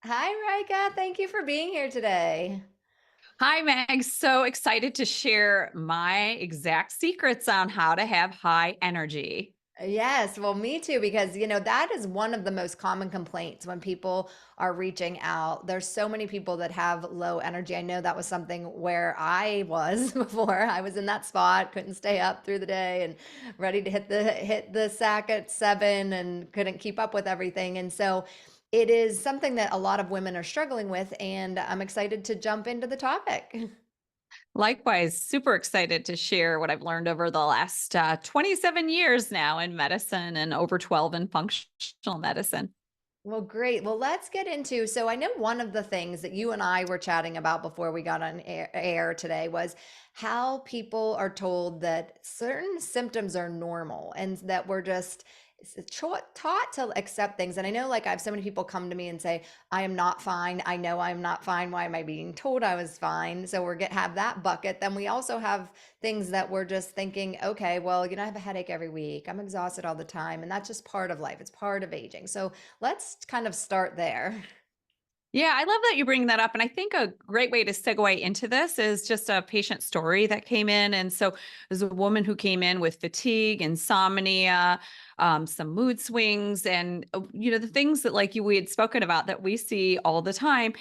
Hi, Rika. Thank you for being here today. Hi, Meg. So excited to share my exact secrets on how to have high energy. Yes, well, me too, because that is one of the most common complaints when people are reaching out. There's so many people that have low energy. I know that was something where I was before. I was in that spot, couldn't stay up through the day and ready to hit the sack at 7 and couldn't keep up with everything. And so it is something that a lot of women are struggling with, and I'm excited to jump into the topic. Likewise, super excited to share what I've learned over the last 27 years now in medicine and over 12 in functional medicine. Well, great. Well, let's get into. So, I know one of the things that you and I were chatting about before we got on air today was how people are told that certain symptoms are normal and that we're just taught to accept things. And I know, like, I have so many people come to me and say, I am not fine. I know I'm not fine. Why am I being told I was fine? So, have that bucket. Then we also have things that we're just thinking, okay, well, I have a headache every week. I'm exhausted all the time. And that's just part of life, it's part of aging. So, let's kind of start there. Yeah, I love that you bring that up. And I think a great way to segue into this is just a patient story that came in. And so there's a woman who came in with fatigue, insomnia, some mood swings, and the things that we had spoken about that we see all the time.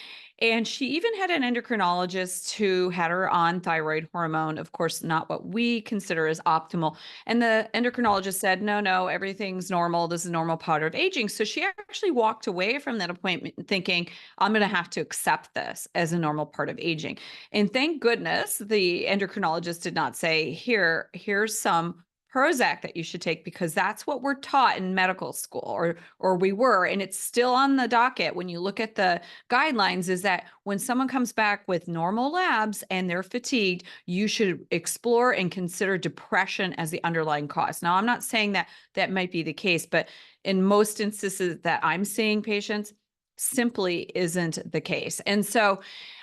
And she even had an endocrinologist who had her on thyroid hormone, of course, not what we consider as optimal. And the endocrinologist said, no, no, everything's normal. This is a normal part of aging. So she actually walked away from that appointment thinking, I'm going to have to accept this as a normal part of aging. And thank goodness the endocrinologist did not say, here's some Prozac that you should take, because that's what we're taught in medical school, or we were, and it's still on the docket when you look at the guidelines, is that when someone comes back with normal labs and they're fatigued, you should explore and consider depression as the underlying cause. Now, I'm not saying that that might be the case, but in most instances that I'm seeing patients, simply isn't the case. And so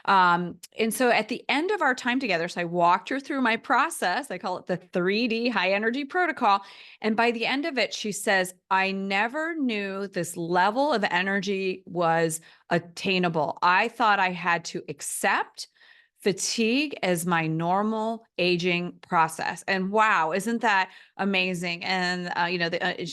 at the end of our time together, so I walked her through my process. I call it the 3D high energy protocol. And by the end of it, she says, I never knew this level of energy was attainable. I thought I had to accept fatigue as my normal aging process. And wow, isn't that amazing? And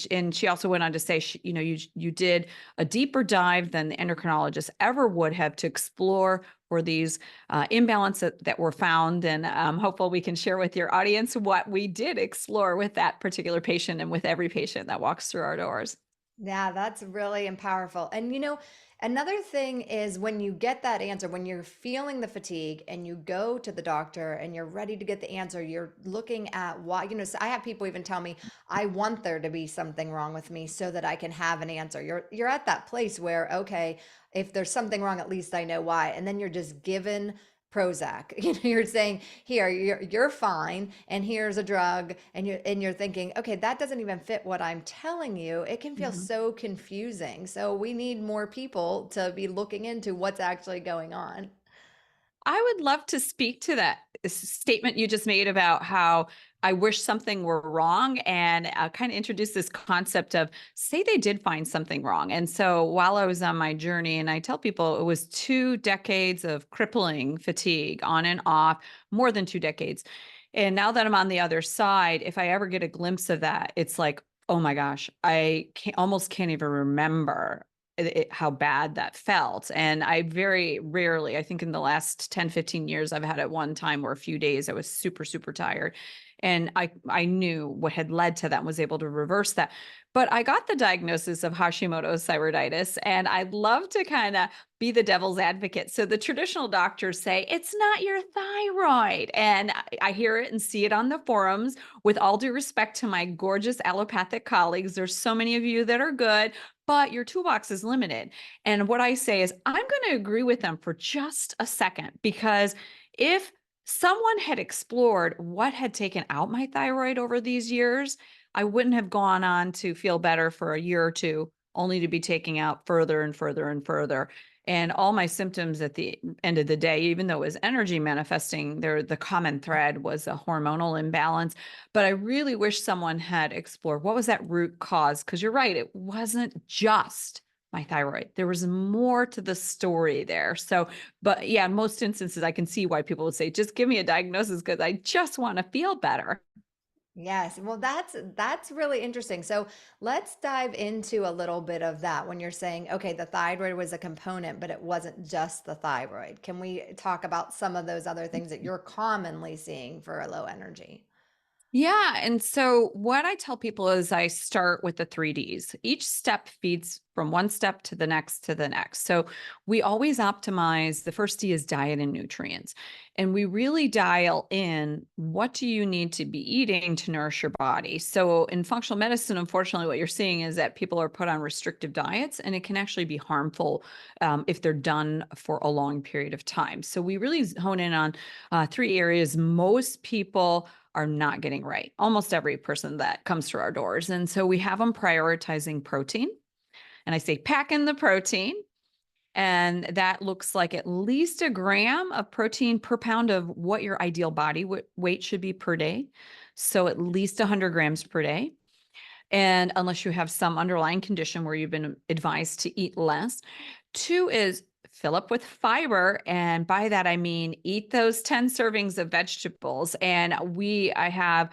and she also went on to say, you did a deeper dive than the endocrinologist ever would have to explore for these imbalances that were found. And hopefully we can share with your audience what we did explore with that particular patient and with every patient that walks through our doors. Yeah, that's really powerful. And another thing is when you get that answer, when you're feeling the fatigue and you go to the doctor and you're ready to get the answer, you're looking at why, so I have people even tell me, I want there to be something wrong with me so that I can have an answer. You're at that place where, okay, if there's something wrong, at least I know why. And then you're just given Prozac. You're saying, here, you're fine, and here's a drug, and you're thinking, okay, that doesn't even fit what I'm telling you. It can feel Mhm. so confusing. So we need more people to be looking into what's actually going on. I would love to speak to that statement you just made about how I wish something were wrong, and kind of introduce this concept of, say they did find something wrong. And so while I was on my journey, and I tell people it was 2 decades of crippling fatigue on and off, more than 2 decades. And now that I'm on the other side, if I ever get a glimpse of that, it's like, oh my gosh, almost can't even remember how bad that felt. And I very rarely, I think in the last 10, 15 years, I've had it one time or a few days I was super, super tired. And I knew what had led to that and was able to reverse that. But I got the diagnosis of Hashimoto's thyroiditis, and I'd love to kind of be the devil's advocate. So the traditional doctors say it's not your thyroid. And I hear it and see it on the forums. With all due respect to my gorgeous allopathic colleagues, there's so many of you that are good, but your toolbox is limited. And what I say is, I'm going to agree with them for just a second, because if someone had explored what had taken out my thyroid over these years, I wouldn't have gone on to feel better for a year or two, only to be taking out further and further and further. And all my symptoms at the end of the day, even though it was energy manifesting, there the common thread was a hormonal imbalance. But I really wish someone had explored what was that root cause, because you're right, it wasn't just my thyroid. There was more to the story there. So, but yeah, in most instances, I can see why people would say, just give me a diagnosis because I just want to feel better. Yes, well, that's really interesting. So let's dive into a little bit of that when you're saying, okay, the thyroid was a component, but it wasn't just the thyroid. Can we talk about some of those other things that you're commonly seeing for a low energy? Yeah. And so what I tell people is I start with the 3Ds. Each step feeds from one step to the next to the next. So we always optimize. The first D is diet and nutrients. And we really dial in what do you need to be eating to nourish your body. So in functional medicine, unfortunately, what you're seeing is that people are put on restrictive diets, and it can actually be harmful if they're done for a long period of time. So we really hone in on three areas most people are not getting right. Almost every person that comes through our doors. And so we have them prioritizing protein. And I say pack in the protein. And that looks like at least a gram of protein per pound of what your ideal body weight should be per day. So at least 100 grams per day. And unless you have some underlying condition where you've been advised to eat less. Two is fill up with fiber. And by that, I mean, eat those 10 servings of vegetables. And I have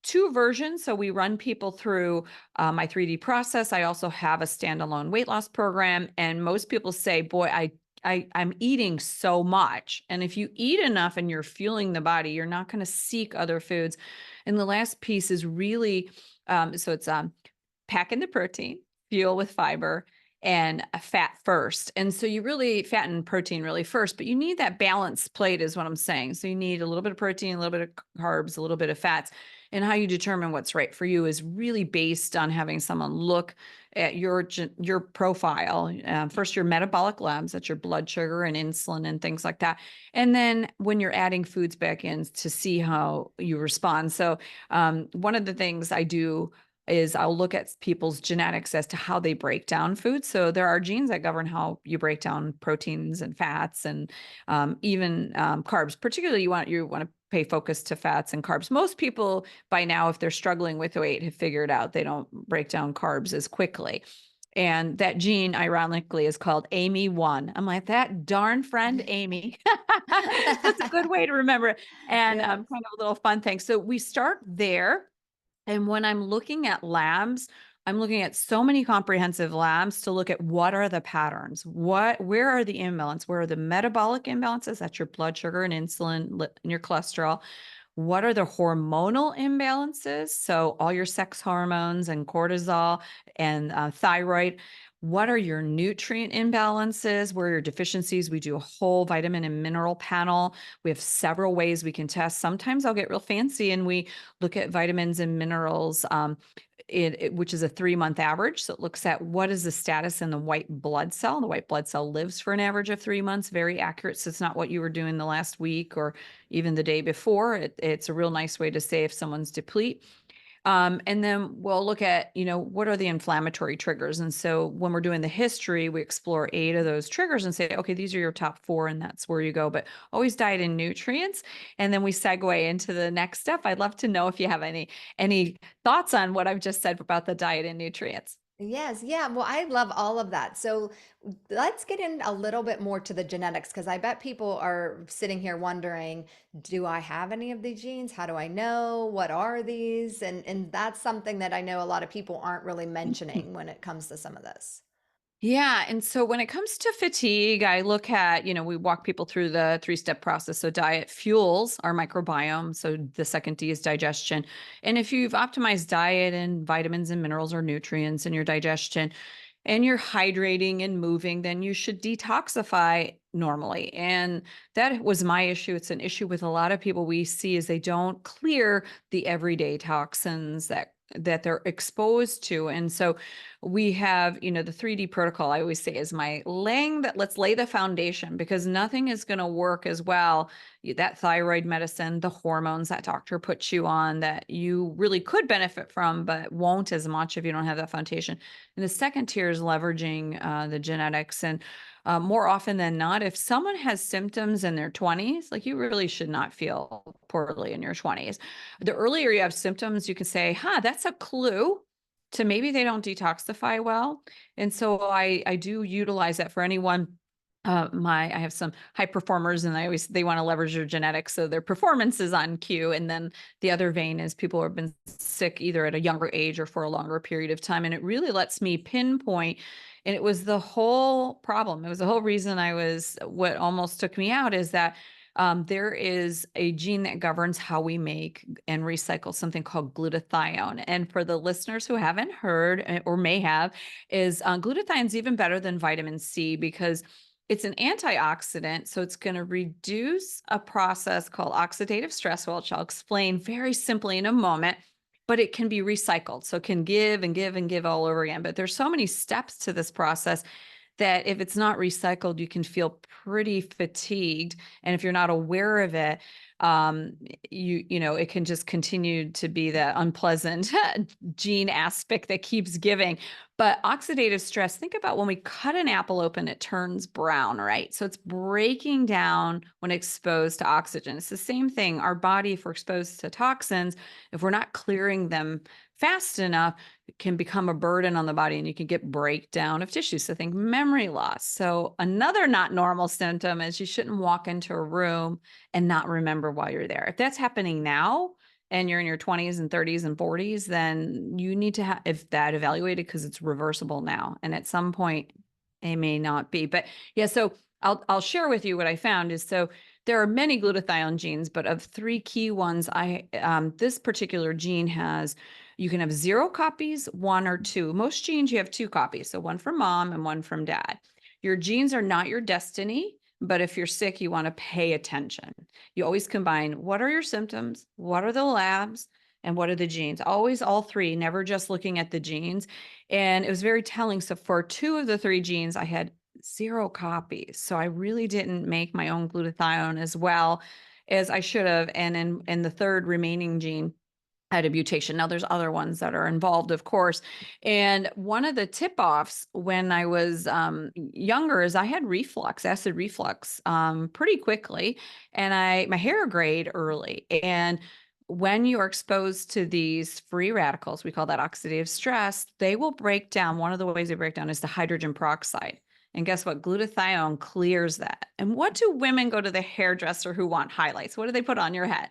two versions. So we run people through my 3D process. I also have a standalone weight loss program. And most people say, boy, I'm eating so much. And if you eat enough and you're fueling the body, you're not going to seek other foods. And the last piece is really, so it's pack in the protein, fuel with fiber, and a fat first. And so you really fat and protein really first, but you need that balanced plate is what I'm saying. So you need a little bit of protein, a little bit of carbs, a little bit of fats. And how you determine what's right for you is really based on having someone look at your profile. First, your metabolic labs, that's your blood sugar and insulin and things like that. And then when you're adding foods back in to see how you respond. So one of the things I do is I'll look at people's genetics as to how they break down food. So there are genes that govern how you break down proteins and fats and even carbs. Particularly, you want to pay focus to fats and carbs. Most people by now, if they're struggling with weight, have figured out they don't break down carbs as quickly. And that gene, ironically, is called Amy1. I'm like, that darn friend, Amy. That's a good way to remember it. And Yeah. kind of a little fun thing. So we start there. And when I'm looking at labs, I'm looking at so many comprehensive labs to look at what are the patterns, where are the imbalance, where are the metabolic imbalances, that's your blood sugar and insulin and your cholesterol. What are the hormonal imbalances? So all your sex hormones and cortisol and thyroid. What are your nutrient imbalances? Where are your deficiencies? We do a whole vitamin and mineral panel. We have several ways we can test. Sometimes I'll get real fancy and we look at vitamins and minerals, which is a 3-month average. So it looks at what is the status in the white blood cell. The white blood cell lives for an average of 3 months, very accurate. So it's not what you were doing the last week or even the day before. It's a real nice way to say if someone's deplete. And then we'll look at, what are the inflammatory triggers? And so when we're doing the history, we explore 8 of those triggers and say, okay, these are your top 4, and that's where you go. But always diet and nutrients. And then we segue into the next step. I'd love to know if you have any thoughts on what I've just said about the diet and nutrients. Yes, yeah. Well, I love all of that. So let's get in a little bit more to the genetics because I bet people are sitting here wondering, do I have any of these genes? How do I know? What are these? And that's something that I know a lot of people aren't really mentioning when it comes to some of this. Yeah. And so when it comes to fatigue, I look at, we walk people through the 3-step process. So diet fuels our microbiome. So the second D is digestion. And if you've optimized diet and vitamins and minerals or nutrients in your digestion, and you're hydrating and moving, then you should detoxify normally. And that was my issue. It's an issue with a lot of people we see is they don't clear the everyday toxins that they're exposed to. And so we have, the 3D protocol, I always say is let's lay the foundation because nothing is going to work as well. That thyroid medicine, the hormones that doctor puts you on that you really could benefit from, but won't as much if you don't have that foundation. And the second tier is leveraging the genetics. And more often than not, if someone has symptoms in their 20s, like you really should not feel poorly in your 20s. The earlier you have symptoms, you can say, that's a clue to maybe they don't detoxify well. And so I do utilize that for anyone. I have some high performers and they want to leverage their genetics. So their performance is on cue. And then the other vein is people who have been sick either at a younger age or for a longer period of time. And it really lets me pinpoint. And it was the whole problem. It was the whole reason what almost took me out is that there is a gene that governs how we make and recycle something called glutathione. And for the listeners who haven't heard or may have, is glutathione is even better than vitamin C because it's an antioxidant. So it's going to reduce a process called oxidative stress, which I'll explain very simply in a moment. But it can be recycled. So it can give and give and give all over again. But there's so many steps to this process that if it's not recycled, you can feel pretty fatigued. And if you're not aware of it, um, it can just continue to be that unpleasant gene aspect that keeps giving. But oxidative stress, think about when we cut an apple open, it turns brown, right? So it's breaking down when exposed to oxygen. It's the same thing. Our body, if we're exposed to toxins, if we're not clearing them fast enough, it can become a burden on the body and you can get breakdown of tissue. So think memory loss. So another not normal symptom is you shouldn't walk into a room and not remember why you're there. If that's happening now and you're in your 20s and 30s and 40s, then you need to have if that evaluated because it's reversible now. And at some point it may not be. But yeah, so I'll share with you what I found is so there are many glutathione genes, but of three key ones, this particular gene has you can have 0 copies, 1 or 2. Most genes you have 2 copies, so one from mom and one from dad. Your genes are not your destiny, but if you're sick, you want to pay attention. You always combine what are your symptoms, what are the labs, and what are the genes? Always all three, never just looking at the genes. And it was very telling. So for 2 of the 3 genes, I had 0 copies. So I really didn't make my own glutathione as well as I should have. And in the third remaining gene, had a mutation. Now there's other ones that are involved, of course. And one of the tip-offs when I was younger is I had acid reflux, pretty quickly. And my hair grayed early. And when you are exposed to these free radicals, we call that oxidative stress, they will break down. One of the ways they break down is the hydrogen peroxide. And guess what? Glutathione clears that. And what do women go to the hairdresser who want highlights? What do they put on your head?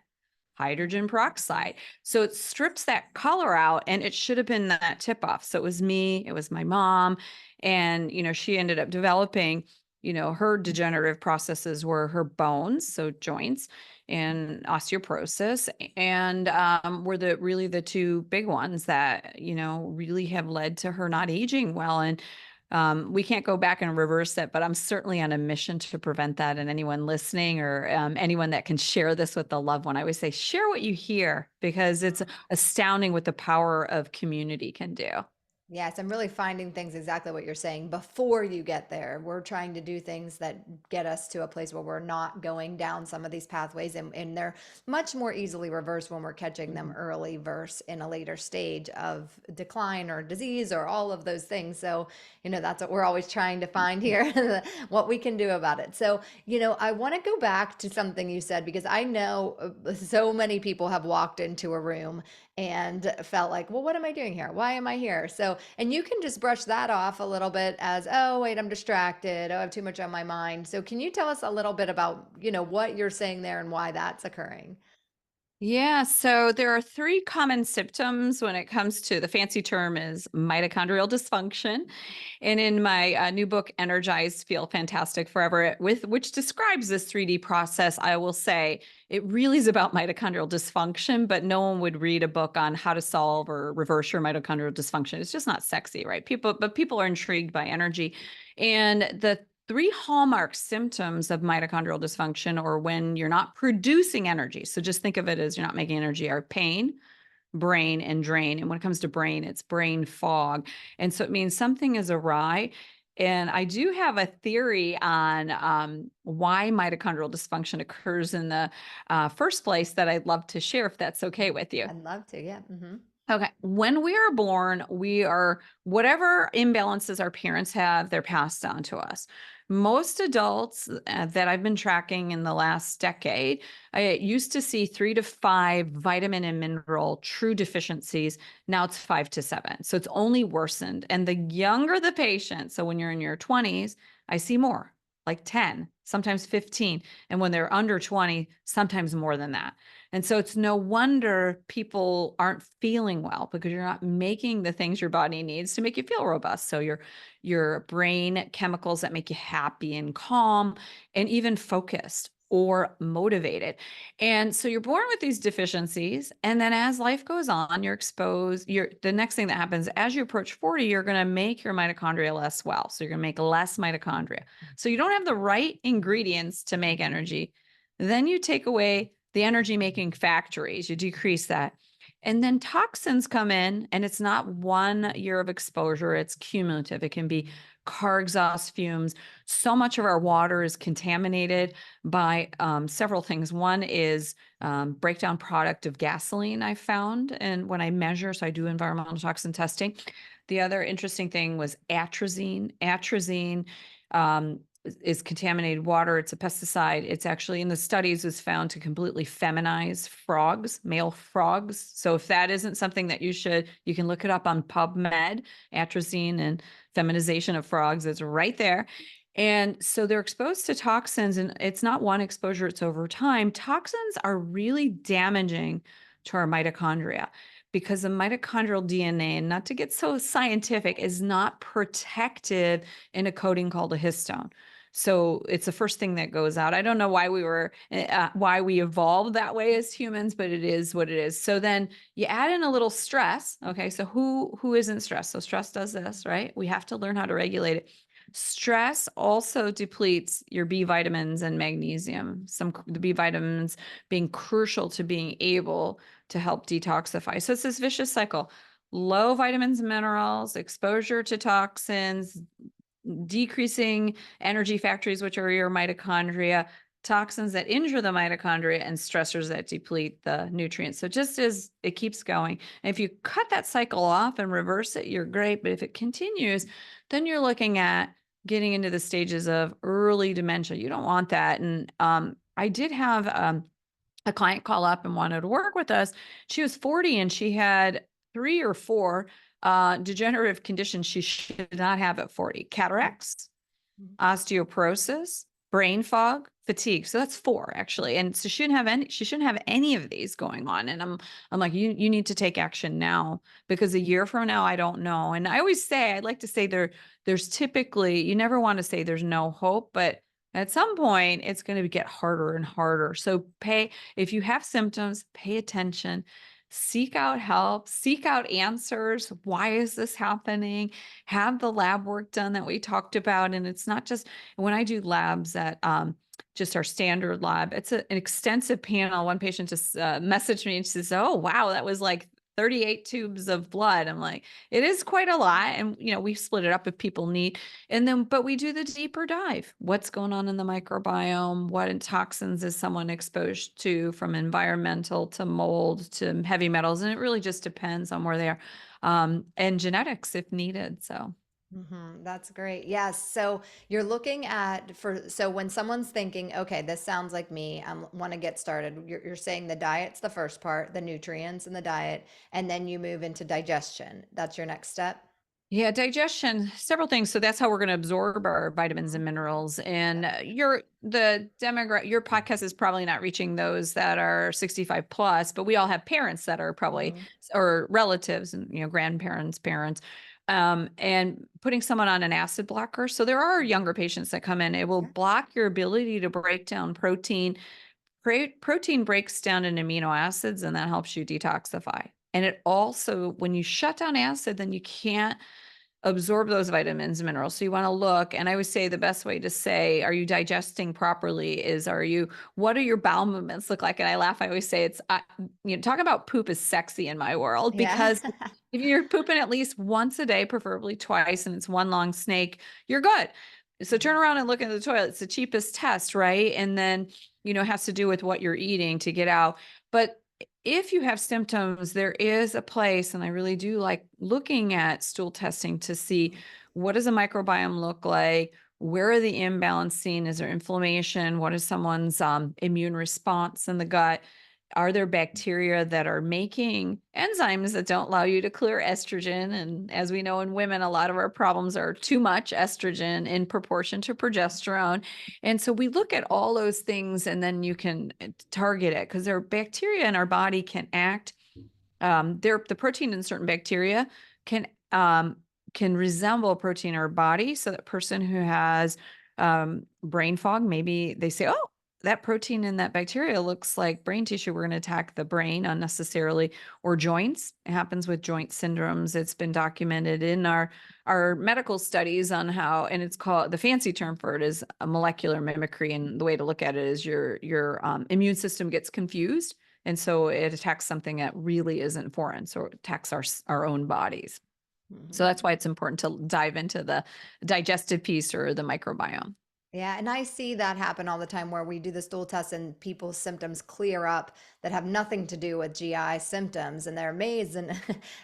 Hydrogen peroxide. So it strips that color out and it should have been that tip off. So it was me, it was my mom. And, she ended up developing, her degenerative processes were her bones, so joints and osteoporosis and were really the 2 big ones that, really have led to her not aging well. And we can't go back and reverse it, but I'm certainly on a mission to prevent that. And anyone listening or anyone that can share this with a loved one, I always say, share what you hear because it's astounding what the power of community can do. Yes, I'm really finding things exactly what you're saying before you get there. We're trying to do things that get us to a place where we're not going down some of these pathways, and they're much more easily reversed when we're catching them early versus in a later stage of decline or disease or all of those things. So, that's what we're always trying to find here, what we can do about it. So, I want to go back to something you said because I know so many people have walked into a room and felt like, well, what am I doing here? Why am I here? So, and you can just brush that off a little bit as, oh, wait, I'm distracted. Oh, I have too much on my mind. So, can you tell us a little bit about, what you're saying there and why that's occurring? Yeah, so there are 3 common symptoms when it comes to the fancy term is mitochondrial dysfunction. And in my new book, Energized, Feel Fantastic Forever, which describes this 3D process, I will say it really is about mitochondrial dysfunction, but no one would read a book on how to solve or reverse your mitochondrial dysfunction. It's just not sexy, right? People are intrigued by energy. And the 3 hallmark symptoms of mitochondrial dysfunction or when you're not producing energy. So just think of it as you're not making energy are pain, brain, and drain. And when it comes to brain, it's brain fog. And so it means something is awry. And I do have a theory on why mitochondrial dysfunction occurs in the first place that I'd love to share if that's okay with you. I'd love to. Yeah. Okay. When we are born, we are whatever imbalances our parents have, they're passed on to us. Most adults that I've been tracking in the last decade, I used to see 3 to 5 vitamin and mineral true deficiencies. Now it's 5 to 7. So it's only worsened. And the younger the patient, so when you're in your 20s, I see more, like 10, sometimes 15. And when they're under 20, sometimes more than that. And so it's no wonder people aren't feeling well, because you're not making the things your body needs to make you feel robust. So your brain chemicals that make you happy and calm and even focused or motivated. And so you're born with these deficiencies. And then as life goes on, you're exposed. The next thing that happens as you approach 40, you're going to make your mitochondria less well. So you're going to make less mitochondria. So you don't have the right ingredients to make energy. Then you take away the energy making factories, you decrease that. And then toxins come in, and it's not 1 year of exposure, it's cumulative. It can be car exhaust fumes. So much of our water is contaminated by several things. One is breakdown product of gasoline, I found. And when I measure, so I do environmental toxin testing. The other interesting thing was atrazine. Atrazine is contaminated water. It's a pesticide. It's actually in the studies was found to completely feminize frogs, male frogs. So if that isn't something that you can look it up on PubMed, atrazine and feminization of frogs. It's right there. And so they're exposed to toxins, and it's not one exposure, it's over time. Toxins are really damaging to our mitochondria, because the mitochondrial DNA, and not to get so scientific, is not protected in a coating called a histone. So it's the first thing that goes out. I don't know why we evolved that way as humans, but it is what it is. So then you add in a little stress. Okay, so who isn't stressed? So stress does this, right? We have to learn how to regulate it. Stress also depletes your B vitamins and magnesium. The B vitamins being crucial to being able to help detoxify. So it's this vicious cycle. Low vitamins and minerals, exposure to toxins, decreasing energy factories, which are your mitochondria, toxins that injure the mitochondria, and stressors that deplete the nutrients. So just as it keeps going, and if you cut that cycle off and reverse it, you're great. But if it continues, then you're looking at getting into the stages of early dementia. You don't want that. And I did have a client call up and wanted to work with us. She was 40 and she had 3 or 4 degenerative conditions she should not have at 40: cataracts, osteoporosis, brain fog, fatigue. So that's 4 actually. And so she shouldn't have any of these going on. And I'm like, you need to take action now, because a year from now, I don't know. And I always say, I'd like to say there's typically, you never want to say there's no hope, but at some point it's going to get harder and harder. So if you have symptoms, pay attention, seek out help, seek out answers. Why is this happening? Have the lab work done that we talked about. And it's not just when I do labs at just our standard lab, it's an extensive panel. One patient just messaged me and she says, "Oh, wow, that was like 38 tubes of blood." I'm like, it is quite a lot. And, we split it up if people need. And then, but we do the deeper dive. What's going on in the microbiome? What toxins is someone exposed to, from environmental to mold to heavy metals? And it really just depends on where they are, and genetics if needed. So. That's great. Yes. So you're looking at so when someone's thinking, okay, this sounds like me, I want to get started. You're saying the diet's the first part, the nutrients in the diet, and then you move into digestion. That's your next step. Yeah, digestion, several things. So that's how we're going to absorb our vitamins and minerals. And your podcast is probably not reaching those that are 65 plus, but we all have parents that are probably, Mhm. or relatives and, grandparents, parents, and putting someone on an acid blocker. So there are younger patients that come in. It will Yeah. block your ability to break down protein. Protein breaks down in amino acids, and that helps you detoxify. And it also, when you shut down acid, then you can't absorb those vitamins and minerals. So you want to look, and I would say the best way to say, are you digesting properly, is, what do your bowel movements look like? And I laugh. I always say talking about poop is sexy in my world, Yeah. because if you're pooping at least once a day, preferably twice, and it's one long snake, you're good. So turn around and look at the toilet. It's the cheapest test, right? And then, it has to do with what you're eating to get out. But if you have symptoms, there is a place, and I really do like looking at stool testing to see what does a microbiome look like? Where are the imbalancing? Is there inflammation? What is someone's immune response in the gut? Are there bacteria that are making enzymes that don't allow you to clear estrogen? And as we know in women, a lot of our problems are too much estrogen in proportion to progesterone. And so we look at all those things and then you can target it because there are bacteria in our body can act. The protein in certain bacteria can can resemble a protein in our body. So that person who has brain fog, maybe they say, oh, that protein in that bacteria looks like brain tissue. We're going to attack the brain unnecessarily, or joints. It happens with joint syndromes. It's been documented in our medical studies on how, and it's called, the fancy term for it is a molecular mimicry. And the way to look at it is your immune system gets confused. And so it attacks something that really isn't foreign. So it attacks our own bodies. So Mhm. that's why it's important to dive into the digestive piece or the microbiome. Yeah, and I see that happen all the time where we do the stool test and people's symptoms clear up that have nothing to do with GI symptoms, and they're amazed, and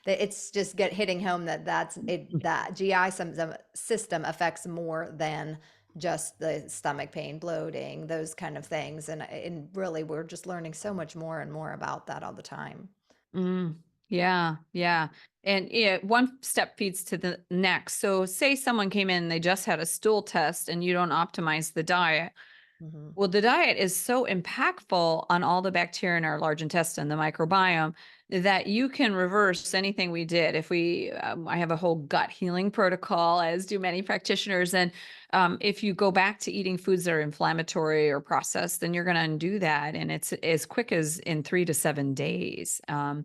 that it's just get hitting home that that GI system affects more than just the stomach pain, bloating, those kind of things, and really we're just learning so much more and more about that all the time. Mm, yeah, yeah. And yeah, one step feeds to the next. So say someone came in, they just had a stool test and you don't optimize the diet. Hmm. Well, the diet is so impactful on all the bacteria in our large intestine, the microbiome, that you can reverse anything we did. If I have a whole gut healing protocol, as do many practitioners. And if you go back to eating foods that are inflammatory or processed, then you're going to undo that. And it's as quick as in 3 to 7 days. Hmm.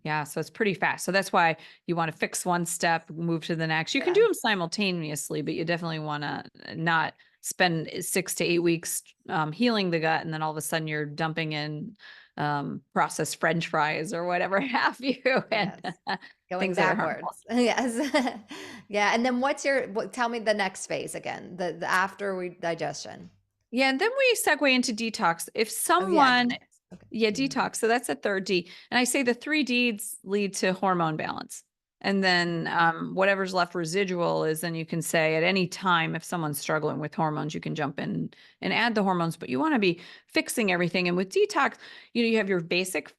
Yeah, so it's pretty fast. So that's why you want to fix one step, move to the next. You can Yeah. do them simultaneously, but you definitely want to not spend 6 to 8 weeks healing the gut, and then all of a sudden you're dumping in processed French fries or whatever have you, and Yes. Going things that are harmful. backwards. Yes. Yeah. And then tell me the next phase again, the after we digestion. Yeah, and then we segue into detox. If Oh yeah, someone, detox. Okay. yeah, Mhm. detox. So that's a third D. And I say the 3 Ds lead to hormone balance. And then whatever's left residual is then you can say at any time, if someone's struggling with hormones, you can jump in and add the hormones, but you want to be fixing everything. And with detox, you have your basic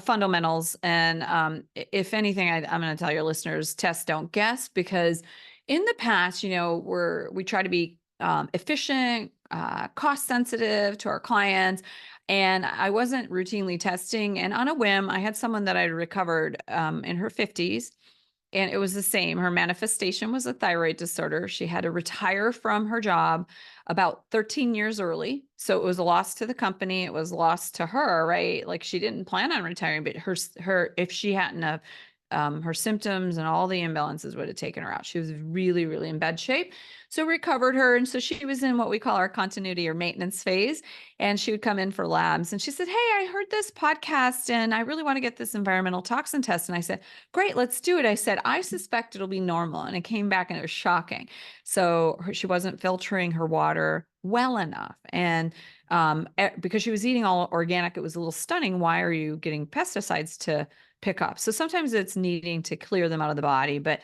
fundamentals. And if anything, I'm going to tell your listeners, test, don't guess, because in the past, we try to be efficient, cost sensitive to our clients. And I wasn't routinely testing. And on a whim, I had someone that I recovered in her 50s. And it was the same. Her manifestation was a thyroid disorder. She had to retire from her job about 13 years early. So it was a loss to the company. It was a loss to her, right? Like she didn't plan on retiring, but if she hadn't have her symptoms and all the imbalances would have taken her out. She was really, really in bad shape. So recovered her. And so she was in what we call our continuity or maintenance phase. And she would come in for labs. And she said, hey, I heard this podcast and I really want to get this environmental toxin test. And I said, great, let's do it. I said, I suspect it'll be normal. And it came back and it was shocking. So she wasn't filtering her water well enough. And because she was eating all organic, it was a little stunning. Why are you getting pesticides to pick up? So sometimes it's needing to clear them out of the body, but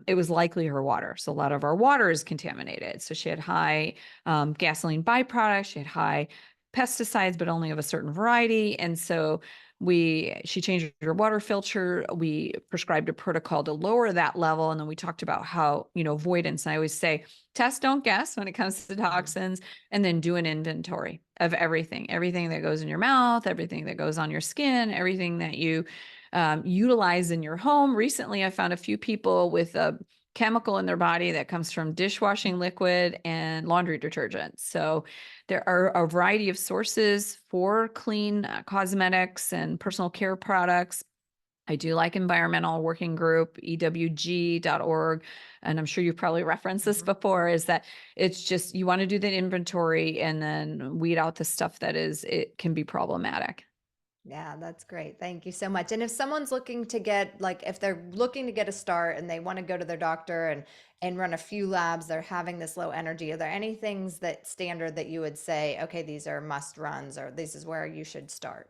it was likely her water. So a lot of our water is contaminated. So she had high gasoline byproducts. She had high pesticides, but only of a certain variety. And so she changed her water filter. We prescribed a protocol to lower that level. And then we talked about how, avoidance. And I always say, test, don't guess when it comes to Mhm. toxins, and then do an inventory of everything that goes in your mouth, everything that goes on your skin, everything that you utilize in your home. Recently, I found a few people with a chemical in their body that comes from dishwashing liquid and laundry detergent. So there are a variety of sources for clean cosmetics and personal care products. I do like Environmental Working Group, ewg.org. And I'm sure you've probably referenced this Mhm. before, is that it's just you want to do the inventory and then weed out the stuff it can be problematic. Yeah, that's great. Thank you so much. And if someone's looking to get like if they're looking to get a start and they want to go to their doctor and run a few labs, they're having this low energy, are there any things that standard that you would say, okay, these are must runs or this is where you should start?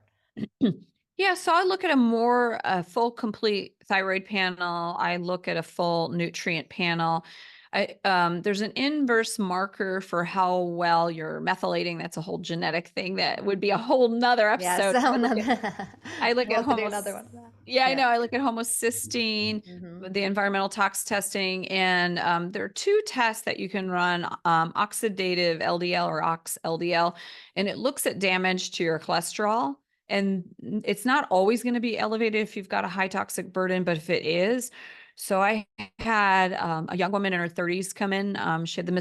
Yeah, so I look at a more full, complete thyroid panel. I look at a full nutrient panel. There's an inverse marker for how well you're methylating. That's a whole genetic thing that would be a whole nother Yeah, episode. so I look we'll at have to do another one of that. yeah, I Yeah. know. I look at homocysteine, Hmm. with the environmental tox testing, and there are two tests that you can run: oxidative LDL or ox LDL, and it looks at damage to your cholesterol. And it's not always going to be elevated if you've got a high toxic burden, but if it is, so I had a young woman in her 30s come in. She had the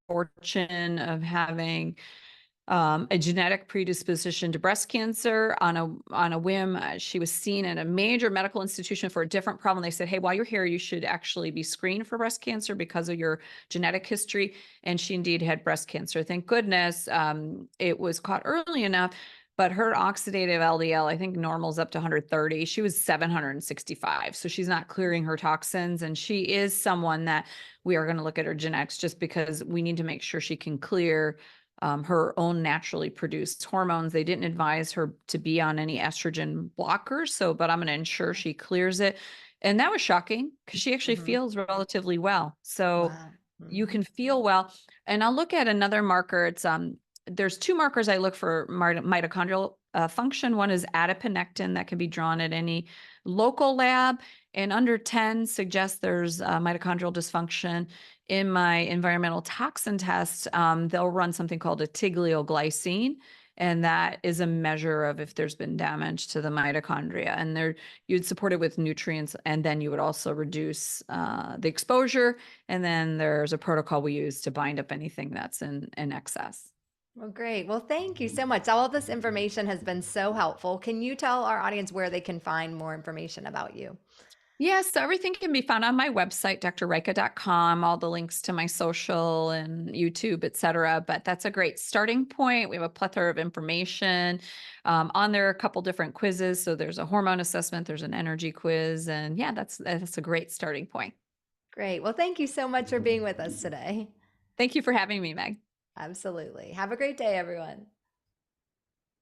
misfortune of having a genetic predisposition to breast cancer on a whim. She was seen at a major medical institution for a different problem. They said, "Hey, while you're here, you should actually be screened for breast cancer because of your genetic history." And she indeed had breast cancer. Thank goodness it was caught early enough. But her oxidative LDL, I think normal's up to 130. She was 765. So she's not clearing her toxins. And she is someone that we are going to look at her genetics just because we need to make sure she can clear her own naturally produced hormones. They didn't advise her to be on any estrogen blockers. So, but I'm going to ensure she clears it. And that was shocking because she actually Hmm. feels relatively well. So Wow. you Hmm. can feel well. And I'll look at another marker. There's two markers I look for mitochondrial function. One is adiponectin that can be drawn at any local lab, and under 10 suggests there's mitochondrial dysfunction. In my environmental toxin test, they'll run something called a tiglioglycine, and that is a measure of if there's been damage to the mitochondria. And there, you'd support it with nutrients, and then you would also reduce the exposure. And then there's a protocol we use to bind up anything that's in excess. Well, great. Well, thank you so much. All of this information has been so helpful. Can you tell our audience where they can find more information about you? Yes, so everything can be found on my website, drreika.com, all the links to my social and YouTube, et cetera. But that's a great starting point. We have a plethora of information. On there are a couple different quizzes. So there's a hormone assessment, there's an energy quiz, and yeah, that's a great starting point. Great. Well, thank you so much for being with us today. Thank you for having me, Meg. Absolutely. Have a great day, everyone.